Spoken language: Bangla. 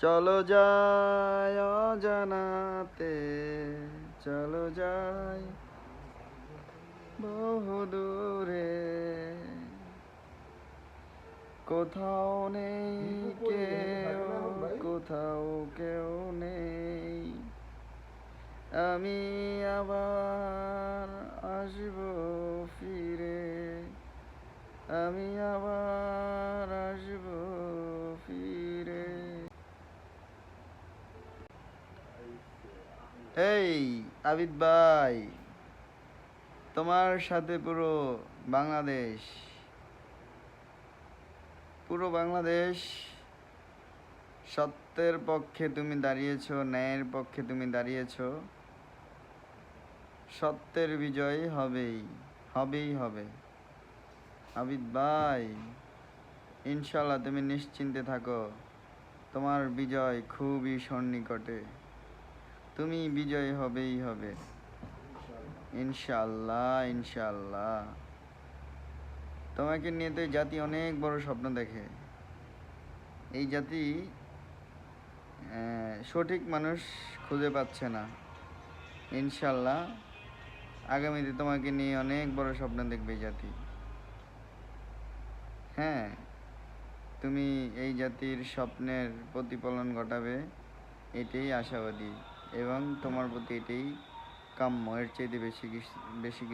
চলো যাই অজানাতে, চলো যাই বহুদূরে, কোথাও নেই কেউ, কোথাও কেউ নেই, আমি আবার আসবো ফিরে, আমি আবার আসবো ফিরে। এই আবিদ ভাই, তোমার সাথে বাংলাদেশ পুরো বাংলাদেশ সত্যের পক্ষে তুমি দাঁড়িয়েছো, ন্যায়ের পক্ষে তুমি দাঁড়িয়েছো। সত্যের বিজয় হবেই, হবেই হবে। আবিদ ভাই, ইনশাল্লাহ তুমি নিশ্চিন্তে থাকো, তোমার বিজয় খুবই সন্নিকটে, তুমি বিজয় হবেই হবে, ইনশাল্লাহ ইনশাল্লাহ। তোমাকে নিয়ে তো এই জাতি অনেক বড় স্বপ্ন দেখে। এই জাতি সঠিক মানুষ খুঁজে পাচ্ছে না। ইনশাল্লাহ আগামীতে তোমাকে নিয়ে অনেক বড় স্বপ্ন দেখবে এই জাতি। হ্যাঁ, তুমি এই জাতির স্বপ্নের প্রতিফলন ঘটাবে, এটাই আশাবাদী, এবং তোমার প্রতি এটাই কাম্য। এর চাইতে বেশি কিছু